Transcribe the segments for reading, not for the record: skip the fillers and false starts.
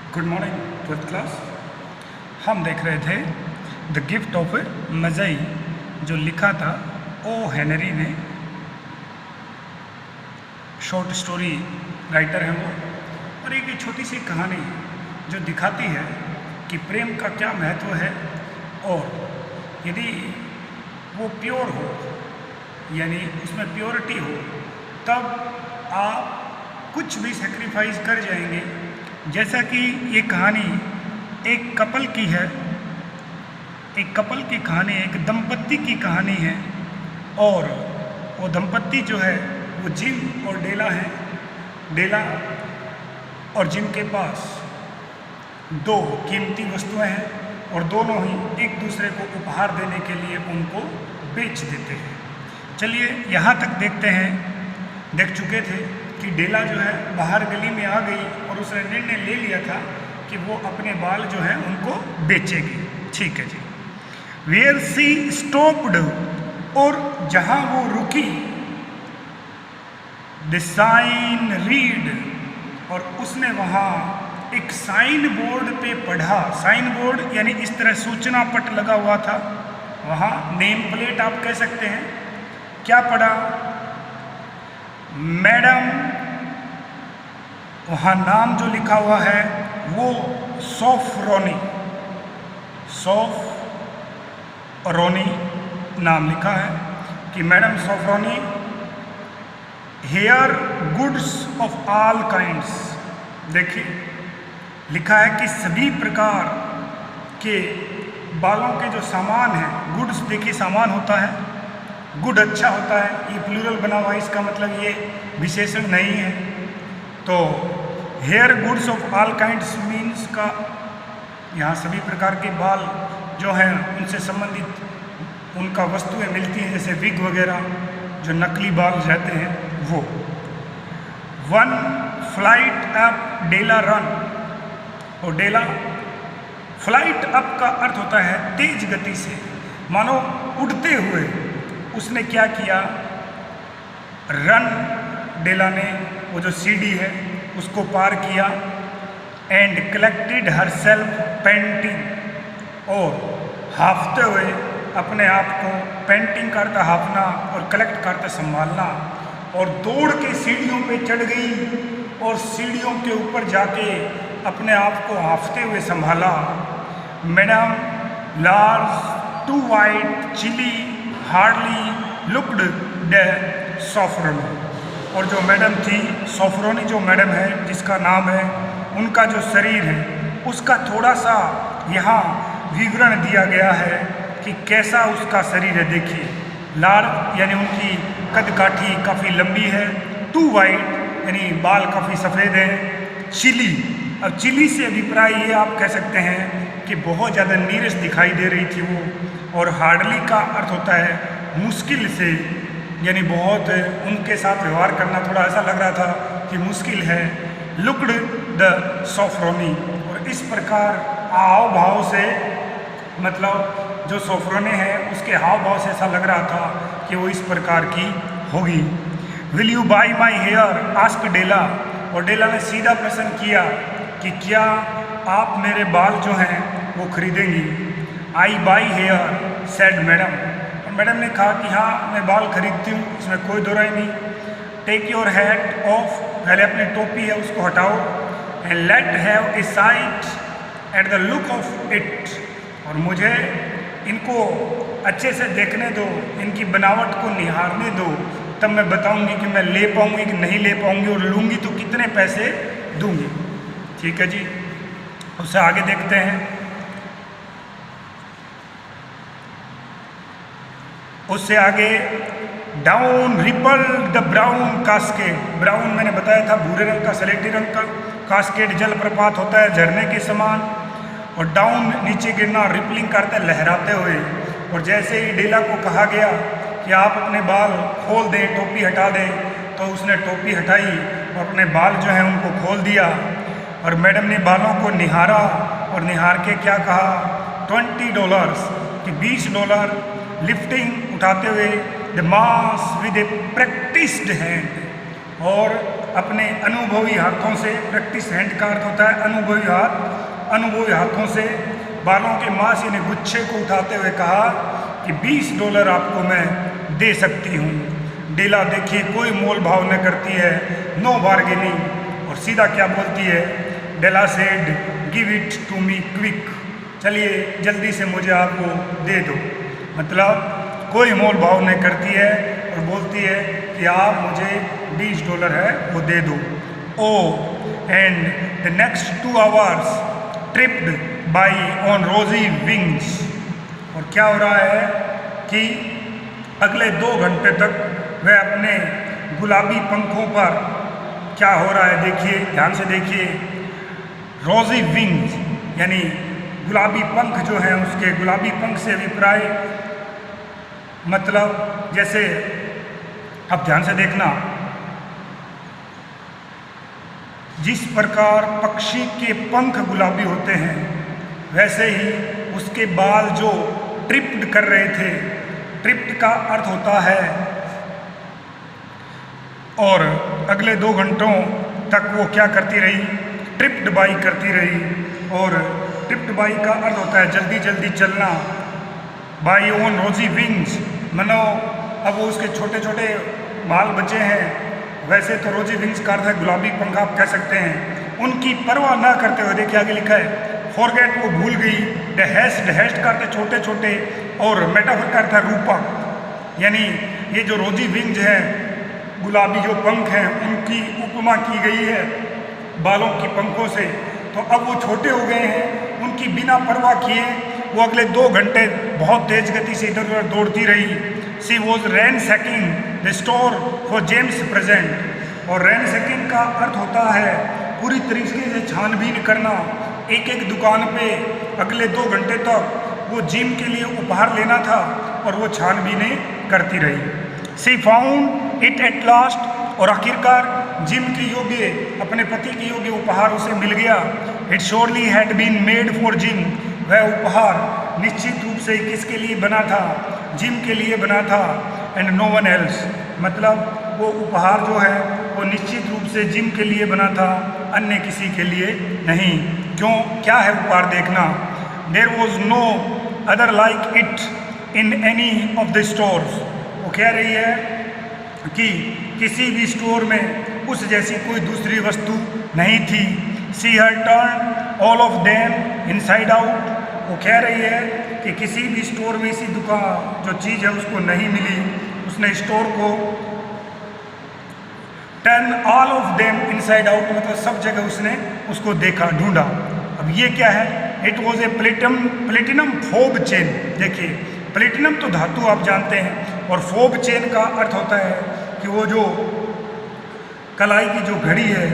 Good morning twelfth class. हम देख रहे थे द गिफ्ट ऑफ मज़ई, जो लिखा था ओ हेनरी ने। शॉर्ट स्टोरी राइटर हैं वो, और एक छोटी सी कहानी जो दिखाती है कि प्रेम का क्या महत्व है, और यदि वो प्योर हो, यानी उसमें प्योरिटी हो, तब आप कुछ भी सेक्रीफाइस कर जाएंगे। जैसा कि ये कहानी एक कपल की है, एक कपल की कहानी, एक दंपत्ति की कहानी है। और वो दंपत्ति जो है वो जिम और डेला है। डेला और जिम के पास दो कीमती वस्तुएं हैं, और दोनों ही एक दूसरे को उपहार देने के लिए उनको बेच देते हैं। चलिए यहाँ तक देखते हैं। देख चुके थे कि डेला जो है बाहर गली में आ गई और उसने निर्णय ले लिया था कि वो अपने बाल जो है उनको बेचेगी। ठीक है जी। वेयर सी स्टॉप्ड, और जहाँ वो रुकी, द साइन रीड, और उसने वहाँ एक साइन बोर्ड पे पढ़ा। साइन बोर्ड यानी इस तरह सूचना पट लगा हुआ था, वहाँ नेम प्लेट आप कह सकते हैं। क्या पढ़ा? मैडम, वहाँ नाम जो लिखा हुआ है वो सोफ्रोनी, सोफ्रोनी नाम लिखा है कि madam Sofronie hair goods of all kinds. देखिए लिखा है कि सभी प्रकार के बालों के जो सामान हैं, गुड्स देखिए सामान होता है, गुड अच्छा होता है, ये प्लूरल बना हुआ है, इसका मतलब ये विशेषण नहीं है। तो hair goods of all kinds means का यहाँ सभी प्रकार के बाल जो हैं उनसे संबंधित उनका वस्तुएं मिलती हैं, जैसे विग वगैरह जो नकली बाल रहते हैं वो। वन फ्लाइट अप डेला रन, और डेला फ्लाइट अप का अर्थ होता है तेज गति से, मानो उड़ते हुए। उसने क्या किया? रन, डेला ने वो जो सीढ़ी है उसको पार किया। And collected her self painting, और हाफते हुए अपने आप को, पेंटिंग करता हाफना और कलेक्ट करता संभालना, और दौड़ के सीढ़ियों पे चढ़ गई और सीढ़ियों के ऊपर जाके अपने आप को हाफते हुए संभाला। Madam large too white chilly hardly looked the Sofronie, और जो मैडम थी सोफ्रोनी, जो मैडम है जिसका नाम है, उनका जो शरीर है उसका थोड़ा सा यहाँ विवरण दिया गया है कि कैसा उसका शरीर है। देखिए लार्ज यानी उनकी कदकाठी काफ़ी लंबी है, टू वाइट यानी बाल काफ़ी सफ़ेद हैं, चिली, अब चिली से अभिप्राय ये आप कह सकते हैं कि बहुत ज़्यादा नीरस दिखाई दे रही थी वो। और हार्डली का अर्थ होता है मुश्किल से, यानी बहुत उनके साथ व्यवहार करना थोड़ा ऐसा लग रहा था कि मुश्किल है। लुक्ड द सोफ्रोनी, और इस प्रकार हाव भाव से, मतलब जो सोफ्रोनी है उसके हाव भाव से ऐसा लग रहा था कि वो इस प्रकार की होगी। Will you buy my hair asked Della, और डेला ने सीधा प्रश्न किया कि क्या आप मेरे बाल जो हैं वो खरीदेंगी? आई बाई हेयर सेड मैडम, और मैडम ने कहा कि हाँ मैं बाल खरीदती हूँ, इसमें कोई दो राय नहीं। टेक योर हैट ऑफ, पहले अपनी टोपी है उसको हटाओ। And let have a site at the look of it, और मुझे इनको अच्छे से देखने दो, इनकी बनावट को निहारने दो, तब मैं बताऊंगी कि मैं ले पाऊंगी कि नहीं ले पाऊंगी, और लूँगी तो कितने पैसे दूंगी। ठीक है जी, उससे आगे देखते हैं। उससे आगे down ripple the brown cascade, brown मैंने बताया था भूरे रंग का, सलेटी रंग का। कास्केड जलप्रपात होता है झरने के समान, और डाउन नीचे गिरना, रिपलिंग करते हैं लहराते हुए। और जैसे ही डेला को कहा गया कि आप अपने बाल खोल दें, टोपी हटा दें, तो उसने टोपी हटाई और अपने बाल जो हैं उनको खोल दिया। और मैडम ने बालों को निहारा, और निहार के क्या कहा? $20 कि $20, लिफ्टिंग उठाते हुए the mass with A practised hand, और अपने अनुभवी हाथों से, प्रैक्टिस हैंड का अर्थ होता है अनुभवी हाथ, अनुभवी हाथों से बालों के मांस यानी गुच्छे को उठाते हुए कहा कि $20 आपको मैं दे सकती हूँ। डेला देखिए कोई मोल भाव न करती है, नो बार्गेनिंग, और सीधा क्या बोलती है, Della said give it to me quick, चलिए जल्दी से मुझे आपको दे दो। मतलब कोई मोल भाव नहीं करती है और बोलती है कि आप मुझे $20 है वो दे दो। Oh and the next 2 hours tripped by on rosy wings, और क्या हो रहा है कि अगले 2 घंटे तक वह अपने गुलाबी पंखों पर, क्या हो रहा है देखिए, ध्यान से देखिए, रोजी विंग्स यानी गुलाबी पंख जो है, उसके गुलाबी पंख से अभिप्राय मतलब जैसे, अब ध्यान से देखना, जिस प्रकार पक्षी के पंख गुलाबी होते हैं वैसे ही उसके बाल जो ट्रिप्ड कर रहे थे, ट्रिप्ड का अर्थ होता है, और अगले 2 घंटों तक वो क्या करती रही, ट्रिप्ड बाई करती रही, और ट्रिप्ड बाई का अर्थ होता है जल्दी जल्दी चलना, बाई ऑन रोजी विंग्स, मनो अब वो उसके छोटे छोटे बाल बचे हैं, वैसे तो रोजी विंग्स का अर्थ है गुलाबी पंख आप कह सकते हैं, उनकी परवाह ना करते हुए, देखिए आगे लिखा है फॉरगेट वो भूल गई, डहेस्ट का अर्थ है छोटे छोटे, और मेटाफर का अर्थ है रूपक, यानी ये जो रोजी विंग्स हैं, गुलाबी जो पंख हैं, उनकी उपमा की गई है बालों की पंखों से, तो अब वो छोटे हो गए हैं, उनकी बिना परवाह किए वो अगले 2 घंटे बहुत तेज गति से इधर उधर दौड़ती रही। She was ransacking the store for Jim's present, और रैनसैकिंग का अर्थ होता है पूरी तरीके से छानबीन करना, एक एक दुकान पे अगले 2 घंटे तक वो जिम के लिए उपहार लेना था और वो छानबीनें करती रही। सी फाउंड इट एट लास्ट, और आखिरकार जिम के योग्य, अपने पति के योग्य उपहार उसे मिल गया। It surely had been made for Jim, वह उपहार निश्चित रूप से किसके लिए बना था, जिम के लिए बना था, एंड नो वन एल्स, मतलब वो उपहार जो है वो निश्चित रूप से जिम के लिए बना था, अन्य किसी के लिए नहीं। क्यों, क्या है उपहार देखना, there was no other like it in any of the stores, वो कह रही है कि किसी भी स्टोर में उस जैसी कोई दूसरी वस्तु नहीं थी। She her turn all of them inside out, वो कह रही है कि किसी भी स्टोर में इसी दुकान जो चीज़ है उसको नहीं मिली, उसने स्टोर को turn all of them inside out, मतलब सब जगह उसने उसको देखा, ढूंढा। अब ये क्या है, it was a platinum fob chain, देखिए प्लेटिनम तो धातु आप जानते हैं, और फोब चेन का अर्थ होता है कि वो जो कलाई की जो घड़ी है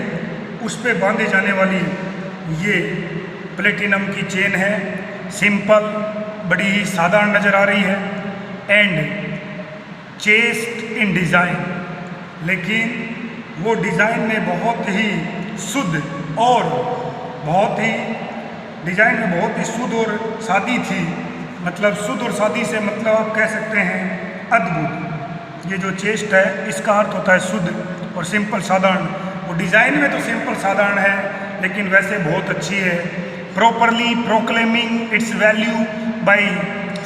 उस पे बांधे जाने वाली ये प्लेटिनम की चेन है। सिंपल, बड़ी ही साधारण नज़र आ रही है, एंड चेस्ट इन डिज़ाइन, लेकिन वो डिज़ाइन में बहुत ही शुद्ध और बहुत ही डिज़ाइन में बहुत ही शुद्ध और सादी थी, मतलब शुद्ध और सादी से मतलब आप कह सकते हैं अद्भुत। ये जो चेस्ट है इसका अर्थ होता है शुद्ध और सिंपल साधारण, वो डिज़ाइन में तो सिंपल साधारण है लेकिन वैसे बहुत अच्छी है। Properly proclaiming its value by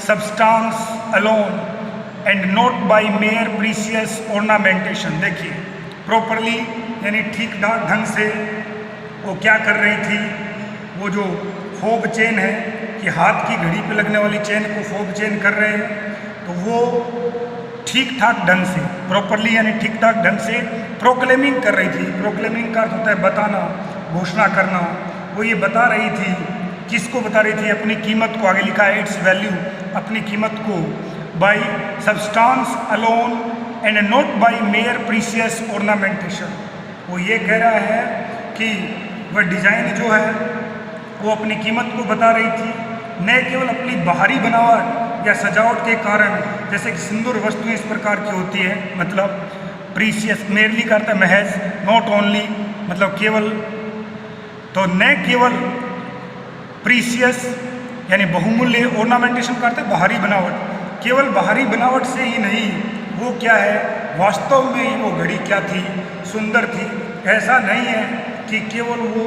substance alone and not by mere precious ornamentation. देखिए प्रॉपरली यानी ठीक ढंग से वो क्या कर रही थी, वो जो फोब चेन है कि हाथ की घड़ी पे लगने वाली चेन को फोब चेन कर रहे हैं, तो वो ठीक ठाक ढंग से, प्रॉपरली यानी ठीक ठाक ढंग से प्रोक्लेमिंग कर रही थी। प्रोक्लेमिंग का अर्थ होता है बताना, घोषणा करना। वो ये बता रही थी, किसको बता रही थी, अपनी कीमत को। आगे लिखा है इट्स वैल्यू, अपनी कीमत को, by substance alone and not by mere precious ornamentation. वो ये कह रहा है कि वह डिज़ाइन जो है वो अपनी कीमत को बता रही थी, न केवल अपनी बाहरी बनावट या सजावट के कारण, जैसे कि सिंदूर वस्तुएं इस प्रकार की होती है, मतलब प्रीशियस मेयरली करता है महज, नॉट ओनली मतलब केवल, तो न केवल प्रीशियस यानी बहुमूल्य, ऑर्नामेंटेशन करते हैं बाहरी बनावट, केवल बाहरी बनावट से ही नहीं, वो क्या है वास्तव में वो घड़ी क्या थी, सुंदर थी। ऐसा नहीं है कि केवल वो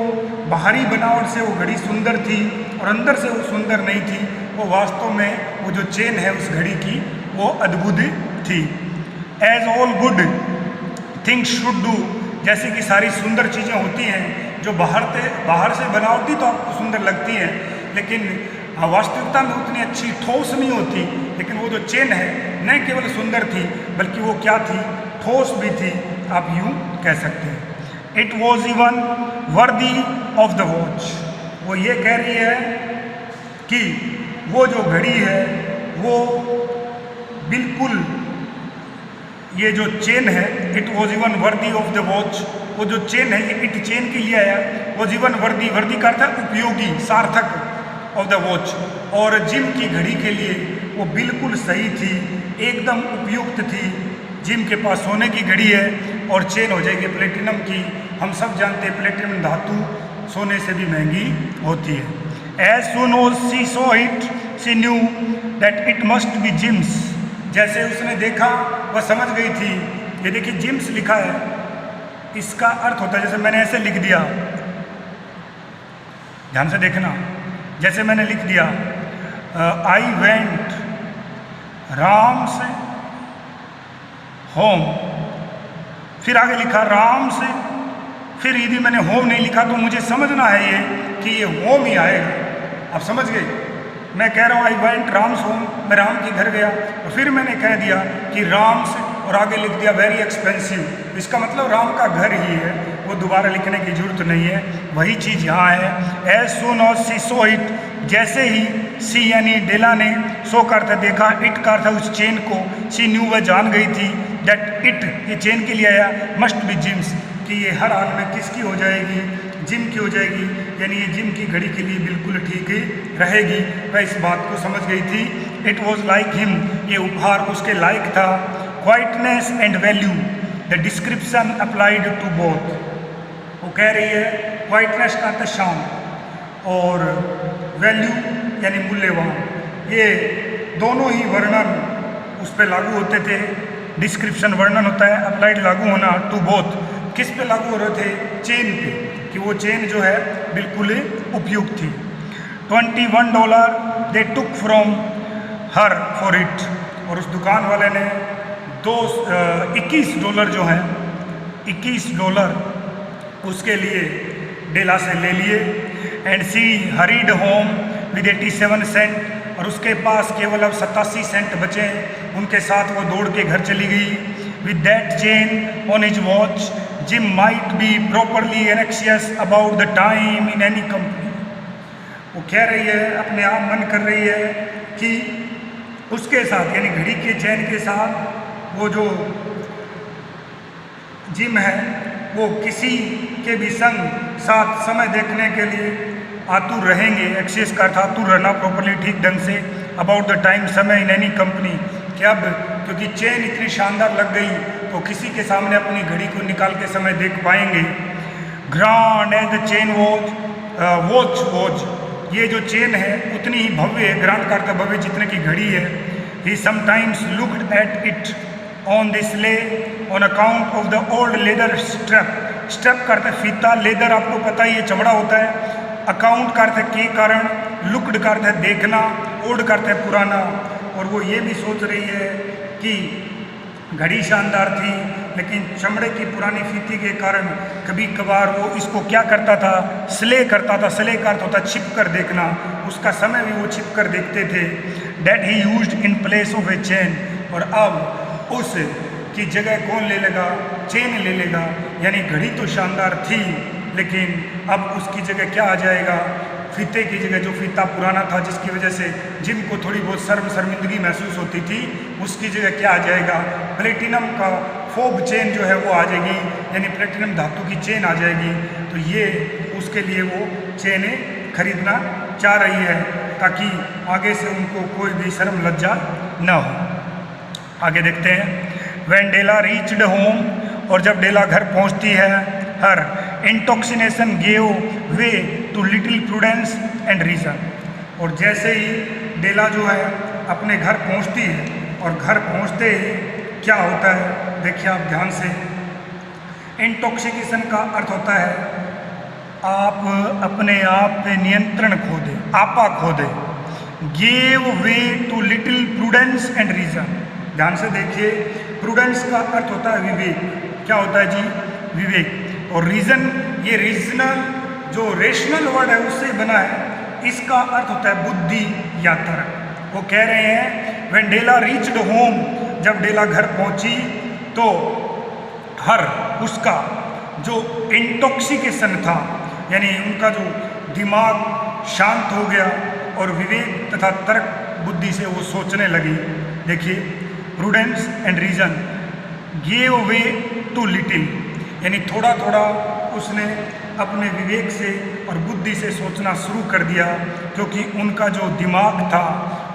बाहरी बनावट से वो घड़ी सुंदर थी और अंदर से वो सुंदर नहीं थी। वो वास्तव में वो जो चेन है उस घड़ी की वो अद्भुत थी। As all good things should do, जैसे कि सारी सुंदर चीज़ें होती हैं जो बाहर से बनावटी तो आपको सुंदर लगती हैं, लेकिन वास्तविकता में उतनी अच्छी ठोस नहीं होती। लेकिन वो जो चेन है न केवल सुंदर थी बल्कि वो क्या थी, ठोस भी थी, आप यूँ कह सकते हैं। It was even worthy of the watch. वो ये कह रही है कि वो जो घड़ी है वो बिल्कुल, ये जो चेन है, it was even worthy of the watch, वो जो चेन है ये इट चेन के लिए आया, वॉज इवन वर्दी का अर्थ है उपयोगी, सार्थक, ऑफ द वॉच, और जिम की घड़ी के लिए वो बिल्कुल सही थी, एकदम उपयुक्त थी। जिम के पास सोने की घड़ी है और चेन हो जाएगी प्लेटिनम की। हम सब जानते हैं प्लेटिनम धातु सोने से भी महंगी होती है। As soon as she saw it she knew that it must be Jim's. जैसे उसने देखा वह समझ गई थी। ये देखिए जिम्स लिखा है, इसका अर्थ होता है, जैसे मैंने ऐसे लिख दिया, ध्यान से देखना, जैसे मैंने लिख दिया आई वेंट राम से होम, फिर आगे लिखा राम से, फिर यदि मैंने होम नहीं लिखा तो मुझे समझना है ये कि ये होम ही आएगा। आप समझ गए? मैं कह रहा हूँ आई वेंट राम्स होम, मैं राम के घर गया, और फिर मैंने कह दिया कि राम से, और आगे लिख दिया वेरी एक्सपेंसिव। इसका मतलब राम का घर ही है, वो दोबारा लिखने की जरूरत नहीं है। वही चीज़ यहाँ है। As soon as she saw it, जैसे ही सी यानी डेला ने, सो का अर्थ देखा, इट का अर्थ उस चेन को, शी न्यू वह जान गई थी, दैट इट ये चेन के लिए आया, मस्ट बी जिम्स कि ये हर हाल में किसकी हो जाएगी, जिम की हो जाएगी, यानी ये जिम की घड़ी के लिए बिल्कुल ठीक रहेगी। वह इस बात को समझ गई थी। इट वॉज लाइक हिम, ये उपहार उसके लायक था। Quietness and value, the description applied to both. वो कह रही है क्वाइटनेस का अर्थ शांत और वैल्यू यानी मूल्यवान, ये दोनों ही वर्णन उस पर लागू होते थे। डिस्क्रिप्शन वर्णन होता है, अप्लाइड लागू होना, टू बोथ किस पे लागू हो रहे थे, चेन पे, कि वो चेन जो है बिल्कुल उपयुक्त थी। $21 they took from her for it, और उस दुकान वाले ने $21 जो है, $21 उसके लिए डेला से ले लिए। And she hurried home with 87 cent, और उसके पास केवल अब 87 सेंट बचे, उनके साथ वो दौड़ के घर चली गई। With that chain on his watch Jim might be properly anxious about the time in any company. वो कह रही है, अपने आप मन कर रही है कि उसके साथ यानी घड़ी के चेन के साथ वो जो जिम है वो किसी के भी संग साथ समय देखने के लिए आतुर रहेंगे। एक्सेस का अर्थ आतुर रहना, प्रॉपरली ठीक ढंग से, अबाउट द टाइम समय इन एनी कंपनी, कि अब क्योंकि चेन इतनी शानदार लग गई तो किसी के सामने अपनी घड़ी को निकाल के समय देख पाएंगे। Grand as the chain watch, ये जो चेन है उतनी ही भव्य है, ग्रांड का अर्थ भव्य जितने की घड़ी है। He sometimes looked at it on the sly on account of the old leather strap. Strap का अर्थ फीता, लेदर आपको पता ही है चमड़ा होता है। अकाउंट का अर्थ के कारण, लुक्ड का अर्थ है देखना, ओल्ड का अर्थ है पुराना। और वो ये भी सोच रही है कि घड़ी शानदार थी लेकिन चमड़े की पुरानी फीती के कारण कभी कभार वो इसको क्या करता था, स्ले करता था। स्ले का अर्थ होता है छिप कर देखना, उसका समय भी वो छिप कर देखते थे। That he used in place of A chain, और अब उस की जगह कौन ले लेगा, चेन ले लेगा। यानी घड़ी तो शानदार थी लेकिन अब उसकी जगह क्या आ जाएगा, फीते की जगह, जो फीता पुराना था जिसकी वजह से जिम को थोड़ी बहुत शर्मिंदगी महसूस होती थी, उसकी जगह क्या आ जाएगा, प्लेटिनम का फोब चेन जो है वो आ जाएगी, यानी प्लेटिनम धातु की चेन आ जाएगी। तो ये उसके लिए वो चेनें खरीदना चाह रही है ताकि आगे से उनको कोई भी शर्म लज्जा न हो। आगे देखते हैं। व्हेन डेला रीच्ड होम, और जब डेला घर पहुंचती है, her intoxication gave way to little prudence and reason. और जैसे ही डेला जो है अपने घर पहुंचती है, और घर पहुंचते ही क्या होता है देखिए आप ध्यान से। इंटॉक्सिकेशन का अर्थ होता है आप अपने आप पे नियंत्रण खो दे, आपा खो दे। Gave way to little prudence and reason. ध्यान से देखिए, प्रूडेंस का अर्थ होता है विवेक। क्या होता है जी? विवेक। और रीजन, ये रीजनल जो रेशनल वर्ड है उससे बना है, इसका अर्थ होता है बुद्धि या तर्क। वो कह रहे हैं व्हेन डेला रीच्ड होम, जब डेला घर पहुंची तो हर उसका जो इंटॉक्सिकेशन था, यानी उनका जो दिमाग शांत हो गया और विवेक तथा तर्क बुद्धि से वो सोचने लगी। देखिए, prudence and reason gave way to little, यानी थोड़ा थोड़ा उसने अपने विवेक से और बुद्धि से सोचना शुरू कर दिया, क्योंकि उनका जो दिमाग था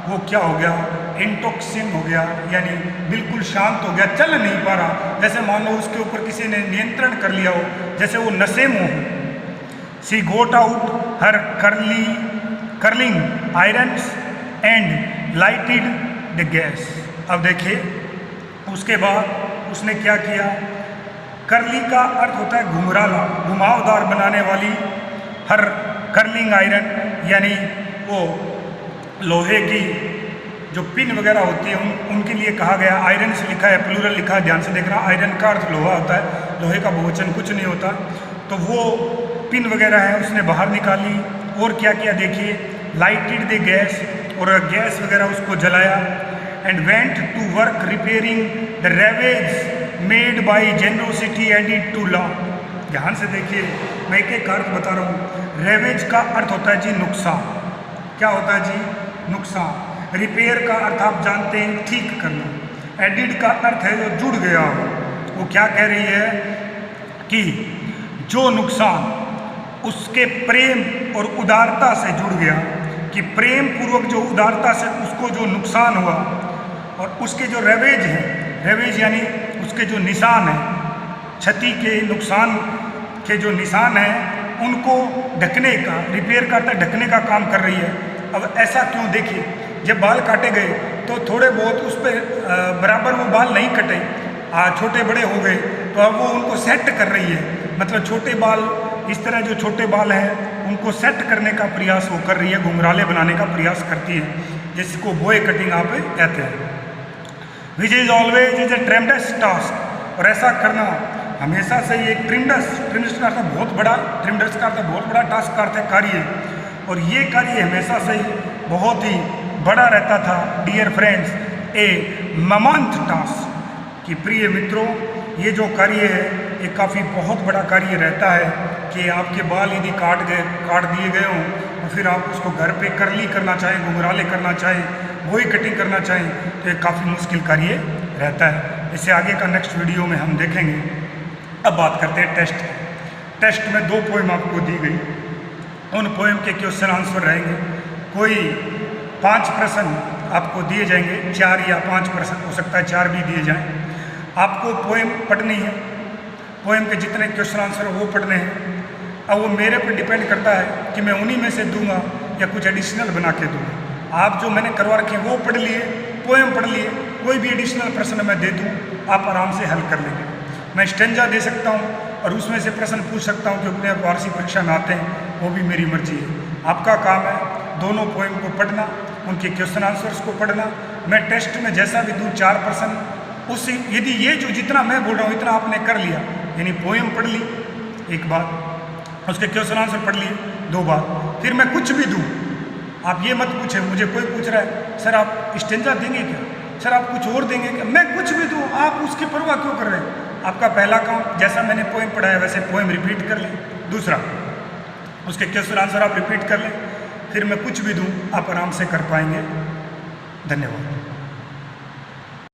वो क्या हो गया? इंटॉक्सिन हो गया, यानी बिल्कुल शांत हो गया, चल नहीं पा रहा। जैसे मान लो उसके ऊपर किसी ने नियंत्रण कर लिया हो, जैसे वो नशे में हो। She got out her curling irons and lighted the gas. अब देखिए, उसके बाद उसने क्या किया? करली का अर्थ होता है घुंघराला, घुमावदार बनाने वाली। हर कर्लिंग आयरन, यानी वो लोहे की जो पिन वगैरह होती है उनके लिए कहा गया। आयरन से लिखा है, प्लूरल लिखा है, ध्यान से देखना। आयरन का अर्थ लोहा होता है, लोहे का बहुवचन कुछ नहीं होता। तो वो पिन वगैरह है उसने बाहर निकाली। और क्या किया? देखिए, लाइटेड द गैस, और गैस वगैरह उसको जलाया। And went to work repairing the ravages made by generosity added to love. ध्यान से देखिए, मैं एक एक अर्थ बता रहा हूँ। रेवेज का अर्थ होता है जी नुकसान। क्या होता है जी? नुकसान। रिपेयर का अर्थ आप जानते हैं, ठीक करना। एडिड का अर्थ है जो जुड़ गया हो। वो क्या कह रही है कि जो नुकसान उसके प्रेम और उदारता से जुड़ गया, कि प्रेम पूर्वक जो उदारता से उसको जो नुकसान हुआ, और उसके जो रेवेज है, रेवेज यानी उसके जो निशान है, क्षति के, नुकसान के जो निशान हैं, उनको ढकने का, रिपेयर करता ढकने का काम कर रही है। अब ऐसा क्यों? देखिए, जब बाल काटे गए तो थोड़े बहुत उस पर बराबर वो बाल नहीं कटे, छोटे बड़े हो गए, तो अब वो उनको सेट कर रही है। मतलब छोटे बाल, इस तरह जो छोटे बाल हैं उनको सेट करने का प्रयास वो कर रही है, घुंघराले बनाने का प्रयास करती है, जिसको बॉय कटिंग आप कहते हैं। Which is always is a tremendous task. और ऐसा करना हमेशा से ये ट्रेमडस का अर्थ बहुत बड़ा, ट्रेमडस का अर्थ बहुत बड़ा, टास्क का अर्थ है कार्य। और ये कार्य हमेशा से ही बहुत ही बड़ा रहता था। डियर फ्रेंड्स, ए ममंथ टास्क, कि प्रिय मित्रों, ये जो कार्य है ये काफ़ी बहुत बड़ा कार्य रहता है, कि आपके बाल यदि काट दिए गए हों और फिर आप उसको घर पे कर्ली करना चाहें, घुंघराले करना चाहें, वही कटिंग करना चाहें, तो ये काफ़ी मुश्किल कार्य रहता है। इससे आगे का नेक्स्ट वीडियो में हम देखेंगे। अब बात करते हैं टेस्ट। टेस्ट में 2 पोएम आपको दी गई, उन पोएम के क्वेश्चन आंसर रहेंगे। कोई 5 प्रश्न आपको दिए जाएंगे, 4 या 5 प्रश्न, हो सकता है 4 भी दिए जाएं। आपको पोएम पढ़नी है, पोएम के जितने क्वेश्चन आंसर वो पढ़ने हैं। अब वो मेरे पर डिपेंड करता है कि मैं उन्हीं में से दूंगा या कुछ एडिशनल बना के दूंगा। आप जो मैंने करवा रखे वो पढ़ लिए, पोएम पढ़ लिए, कोई भी एडिशनल प्रश्न मैं दे दूँ, आप आराम से हल कर लेंगे। मैं स्टेंजा दे सकता हूँ और उसमें से प्रश्न पूछ सकता हूँ, क्योंकि आप वार्षिक परीक्षा में आते हैं, वो भी मेरी मर्जी है। आपका काम है दोनों पोएम को पढ़ना, उनके क्वेश्चन आंसर्स को पढ़ना। मैं टेस्ट में जैसा भी दूँ 4 प्रश्न, उससे यदि ये जो जितना मैं बोल रहा हूँ इतना आपने कर लिया, यानी पोएम पढ़ ली 1 बार, उसके क्वेश्चन आंसर पढ़ लिए 2 बार, फिर मैं कुछ भी दूँ, आप ये मत पूछें। मुझे कोई पूछ रहा है सर आप स्टेंजा देंगे क्या, सर आप कुछ और देंगे क्या, मैं कुछ भी दूँ, आप उसकी परवाह क्यों कर रहे हैं। आपका पहला काम, जैसा मैंने पोएम पढ़ाया वैसे पोएम रिपीट कर लें। दूसरा, उसके क्वेश्चन आंसर आप रिपीट कर लें, फिर मैं कुछ भी दूँ आप आराम से कर पाएंगे। धन्यवाद।